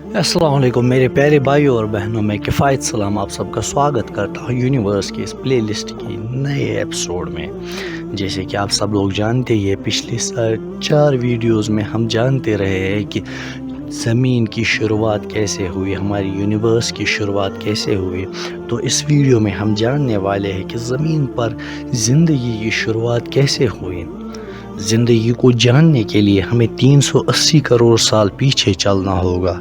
السلام علیکم میرے پیارے بھائیوں اور بہنوں، میں کفایت سلام آپ سب کا سواگت کرتا ہوں یونیورس کی اس پلے لسٹ کی نئے ایپیسوڈ میں۔ جیسے کہ آپ سب لوگ جانتے ہیں، پچھلی 4 ویڈیوز میں ہم جانتے رہے ہیں کہ زمین کی شروعات کیسے ہوئی، ہماری یونیورس کی شروعات کیسے ہوئی۔ تو اس ویڈیو میں ہم جاننے والے ہیں کہ زمین پر زندگی کی شروعات کیسے ہوئی۔ زندگی کو جاننے کے لیے ہمیں 380 کروڑ سال پیچھے چلنا ہوگا۔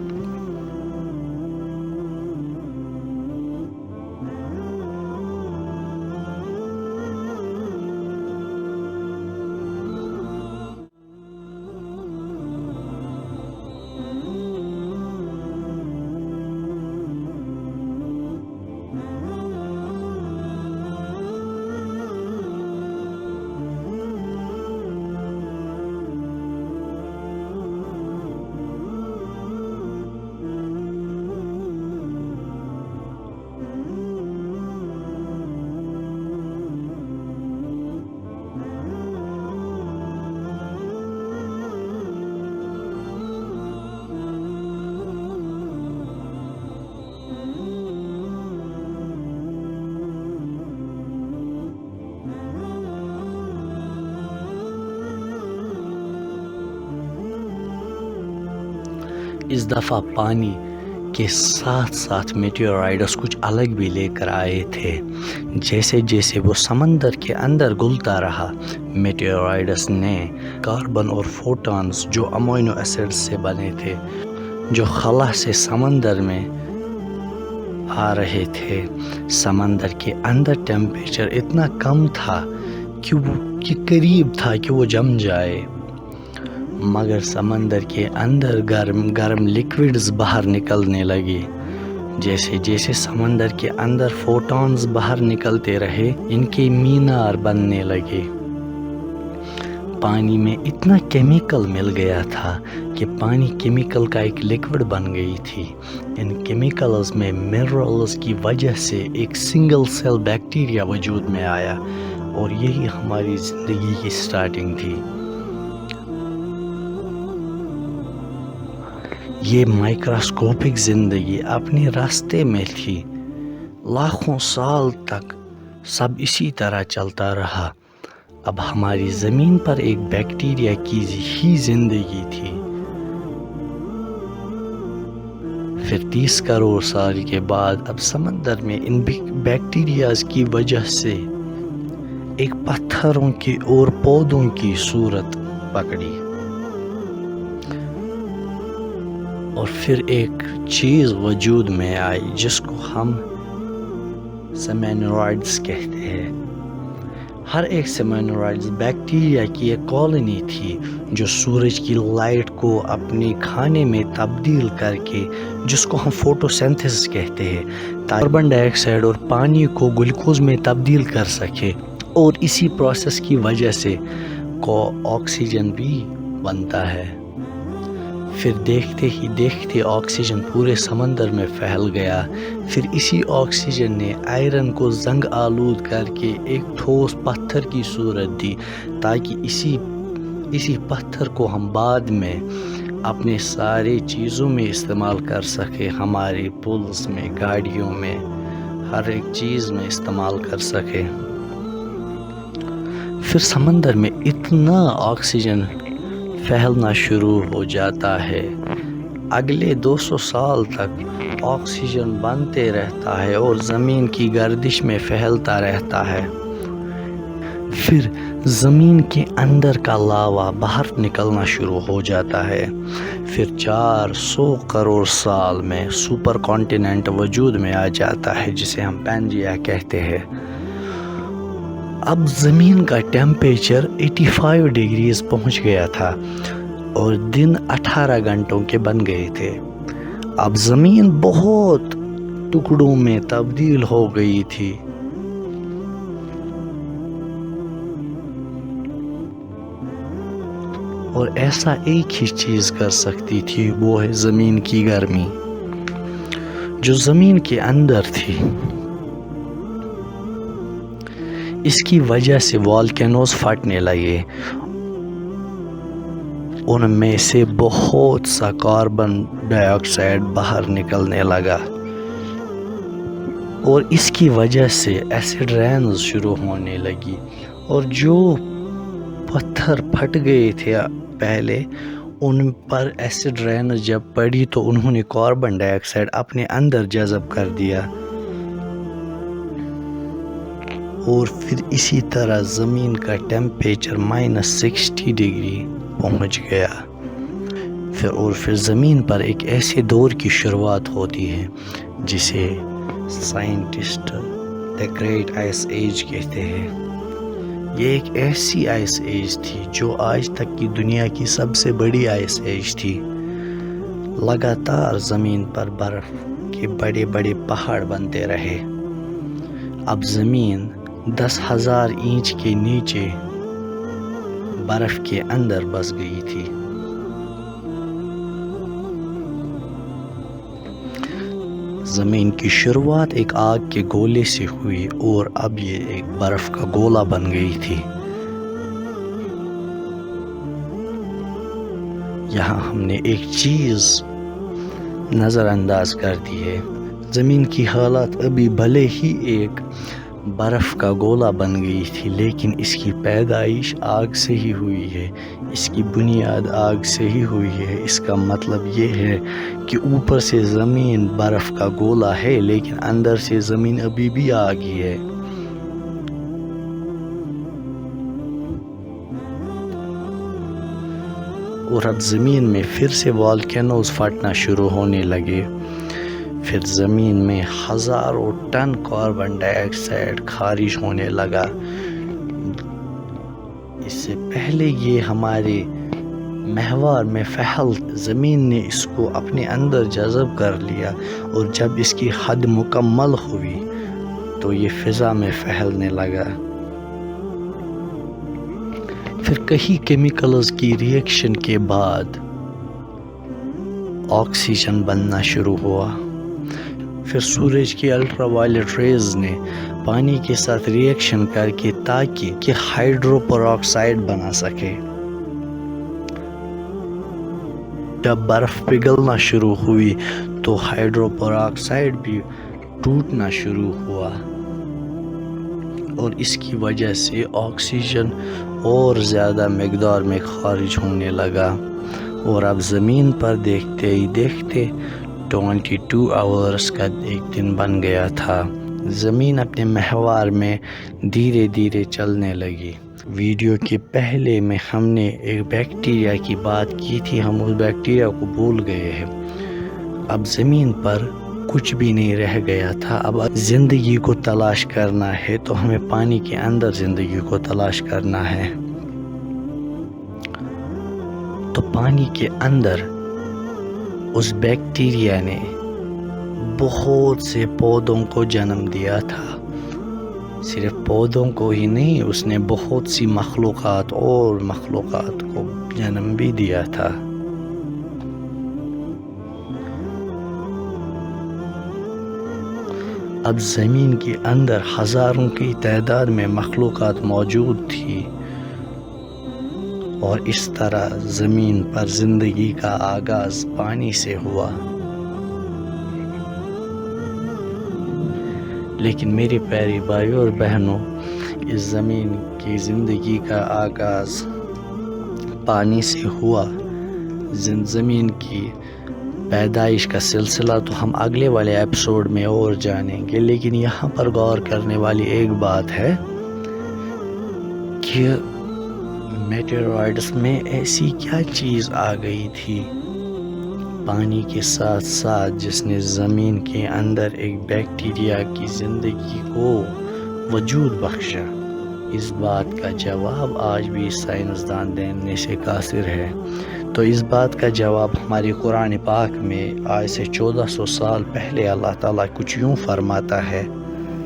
اس دفعہ پانی کے ساتھ ساتھ میٹیورائڈس کچھ الگ بھی لے کر آئے تھے۔ جیسے جیسے وہ سمندر کے اندر گھلتا رہا، میٹیورائڈس نے کاربن اور فوٹونز جو امینو ایسڈ سے بنے تھے، جو خلا سے سمندر میں آ رہے تھے۔ سمندر کے اندر ٹیمپریچر اتنا کم تھا کہ قریب تھا کہ وہ جم جائے، مگر سمندر کے اندر گرم لیکوڈز باہر نکلنے لگے۔ جیسے جیسے سمندر کے اندر فوٹونز باہر نکلتے رہے، ان کے مینار بننے لگے۔ پانی میں اتنا کیمیکل مل گیا تھا کہ پانی کیمیکل کا ایک لیکوڈ بن گئی تھی۔ ان کیمیکلز میں منرلز کی وجہ سے ایک سنگل سیل بیکٹیریا وجود میں آیا، اور یہی ہماری زندگی کی سٹارٹنگ تھی۔ یہ مائکروسکوپک زندگی اپنے راستے میں تھی۔ لاکھوں سال تک سب اسی طرح چلتا رہا۔ اب ہماری زمین پر ایک بیکٹیریا کی ہی زندگی تھی۔ پھر 30 کروڑ سال کے بعد اب سمندر میں ان بیکٹیریاز کی وجہ سے ایک پتھروں کی اور پودوں کی صورت پکڑی، اور پھر ایک چیز وجود میں آئی جس کو ہم سیمینوائڈز کہتے ہیں۔ ہر ایک سیمینوائڈز بیکٹیریا کی ایک کالونی تھی جو سورج کی لائٹ کو اپنے کھانے میں تبدیل کر کے، جس کو ہم فوٹوسینتھسس کہتے ہیں، کاربن ڈائی آکسائڈ اور پانی کو گلوکوز میں تبدیل کر سکے، اور اسی پروسیس کی وجہ سے آکسیجن بھی بنتا ہے۔ پھر دیکھتے ہی دیکھتے آکسیجن پورے سمندر میں پھیل گیا۔ پھر اسی آکسیجن نے آئرن کو زنگ آلود کر کے ایک ٹھوس پتھر کی صورت دی، تاکہ اسی پتھر کو ہم بعد میں اپنے سارے چیزوں میں استعمال کر سکے، ہمارے پولس میں، گاڑیوں میں، ہر ایک چیز میں استعمال کر سکے۔ پھر سمندر میں اتنا آکسیجن پھیلنا شروع ہو جاتا ہے، اگلے 200 سال تک آکسیجن بنتے رہتا ہے اور زمین کی گردش میں پھیلتا رہتا ہے۔ پھر زمین کے اندر کا لاوا باہر نکلنا شروع ہو جاتا ہے۔ پھر 400 کروڑ سال میں سپر کانٹیننٹ وجود میں آ جاتا ہے، جسے ہم پینجیا کہتے ہیں۔ اب زمین کا ٹیمپریچر 85 ڈگریز پہنچ گیا تھا، اور دن 18 گھنٹوں کے بن گئے تھے۔ اب زمین بہت ٹکڑوں میں تبدیل ہو گئی تھی۔ اور ایسا ایک ہی چیز کر سکتی تھی، وہ ہے زمین کی گرمی، جو زمین کے اندر تھی۔ اس کی وجہ سے والکینوز پھٹنے لگے، ان میں سے بہت سا کاربن ڈائی آکسائڈ باہر نکلنے لگا، اور اس کی وجہ سے ایسڈ رینز شروع ہونے لگی، اور جو پتھر پھٹ گئے تھے پہلے، ان پر ایسڈ رینز جب پڑی تو انہوں نے کاربن ڈائی آکسائڈ اپنے اندر جذب کر دیا، اور پھر اسی طرح زمین کا ٹیمپریچر -60 ڈگری پہنچ گیا۔ پھر زمین پر ایک ایسے دور کی شروعات ہوتی ہے جسے scientist the great ice age کہتے ہیں۔ یہ ایک ایسی آئس ایج تھی جو آج تک کی دنیا کی سب سے بڑی آئس ایج تھی۔ لگاتار زمین پر برف کے بڑے بڑے پہاڑ بنتے رہے۔ اب زمین 10,000 انچ کے نیچے برف کے اندر بس گئی تھی۔ زمین کی شروعات ایک آگ کے گولے سے ہوئی اور اب یہ ایک برف کا گولا بن گئی تھی۔ یہاں ہم نے ایک چیز نظر انداز کر دی ہے، زمین کی حالت ابھی بھلے ہی ایک برف کا گولا بن گئی تھی، لیکن اس کی پیدائش آگ سے ہی ہوئی ہے، اس کی بنیاد آگ سے ہی ہوئی ہے۔ اس کا مطلب یہ ہے کہ اوپر سے زمین برف کا گولا ہے، لیکن اندر سے زمین ابھی بھی آگ ہی ہے۔ اور اب زمین میں پھر سے والکینوز پھٹنا شروع ہونے لگے، پھر زمین میں ہزاروں ٹن کاربن ڈائی آکسائڈ خارج ہونے لگا۔ اس سے پہلے یہ ہمارے محور میں پھیل، زمین نے اس کو اپنے اندر جذب کر لیا، اور جب اس کی حد مکمل ہوئی تو یہ فضا میں پھیلنے لگا۔ پھر کئی کیمیکلز کی ریئیکشن کے بعد آکسیجن بننا شروع ہوا۔ پھر سورج کی الٹرا وائلٹ ریز نے پانی کے ساتھ ریئیکشن کر کے تاکہ ہائیڈرو پر آکسائڈ بنا سکے۔ جب برف پگھلنا شروع ہوئی تو ہائیڈرو پر آکسائڈ بھی ٹوٹنا شروع ہوا، اور اس کی وجہ سے آکسیجن اور زیادہ مقدار میں خارج ہونے لگا، اور اب زمین پر دیکھتے ہی دیکھتے 22 آورز کا ایک دن بن گیا تھا۔ زمین اپنے محور میں دھیرے دھیرے چلنے لگی۔ ویڈیو کے پہلے میں ہم نے ایک بیکٹیریا کی بات کی تھی، ہم اس بیکٹیریا کو بھول گئے ہیں۔ اب زمین پر کچھ بھی نہیں رہ گیا تھا، اب زندگی کو تلاش کرنا ہے تو ہمیں پانی کے اندر زندگی کو تلاش کرنا ہے۔ تو پانی کے اندر اس بیکٹیریا نے بہت سے پودوں کو جنم دیا تھا، صرف پودوں کو ہی نہیں، اس نے بہت سی مخلوقات کو جنم بھی دیا تھا۔ اب زمین کے اندر ہزاروں کی تعداد میں مخلوقات موجود تھی، اور اس طرح زمین پر زندگی کا آغاز پانی سے ہوا۔ لیکن میرے پیارے بھائیوں اور بہنوں، اس زمین کی زندگی کا آغاز پانی سے ہوا۔ زمین کی پیدائش کا سلسلہ تو ہم اگلے والے ایپیسوڈ میں اور جانیں گے، لیکن یہاں پر غور کرنے والی ایک بات ہے کہ میٹیورائڈز میں ایسی کیا چیز آ گئی تھی پانی کے ساتھ ساتھ جس نے زمین کے اندر ایک بیکٹیریا کی زندگی کو وجود بخشا۔ اس بات کا جواب آج بھی سائنسدان دینے سے قاصر ہے۔ تو اس بات کا جواب ہماری قرآن پاک میں آج سے 1400 سال پہلے اللہ تعالیٰ کچھ یوں فرماتا ہے،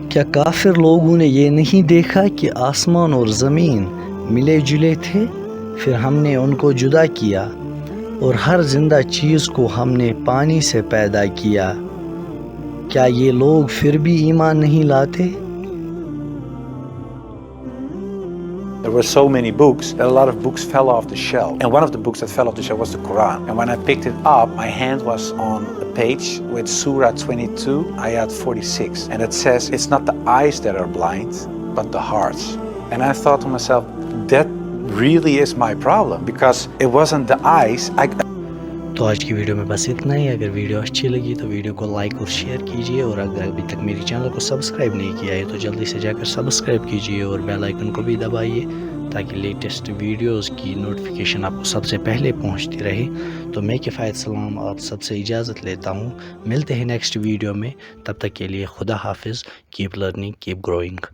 کیا کافر لوگوں نے یہ نہیں دیکھا کہ آسمان اور زمین ملے جلے تھے، پھر ہم نے ان کو جدا کیا، اور ہر زندہ چیز کو ہم نے پانی سے پیدا کیا، کیا یہ لوگ پھر بھی ایمان نہیں لاتے؟ There were so many books that a lot of books fell off the shelf. And one of the books that fell off the shelf was the Quran. And when I picked it up, my hand was on a page with Surah 22, Ayat 46. And it says, it's not the eyes that are blind, but the hearts. And I thought to myself, that really is my problem, because it wasn't the eyes. تو آج کی video میں بس اتنا ہی. اگر video اچھی لگی تو ویڈیو کو لائک اور شیئر کیجیے، اور اگر ابھی تک میری چینل کو سبسکرائب نہیں کیا ہے تو جلدی سے جا کر سبسکرائب کیجیے اور بیل آئیکن کو بھی دبائیے تاکہ لیٹسٹ ویڈیوز کی نوٹیفیکیشن آپ کو سب سے پہلے پہنچتی رہے. تو میں کفایت سلام آپ سب سے اجازت لیتا ہوں. ملتے ہیں نیکسٹ ویڈیو میں، تب تک کے لیے خدا حافظ. Keep learning, keep growing.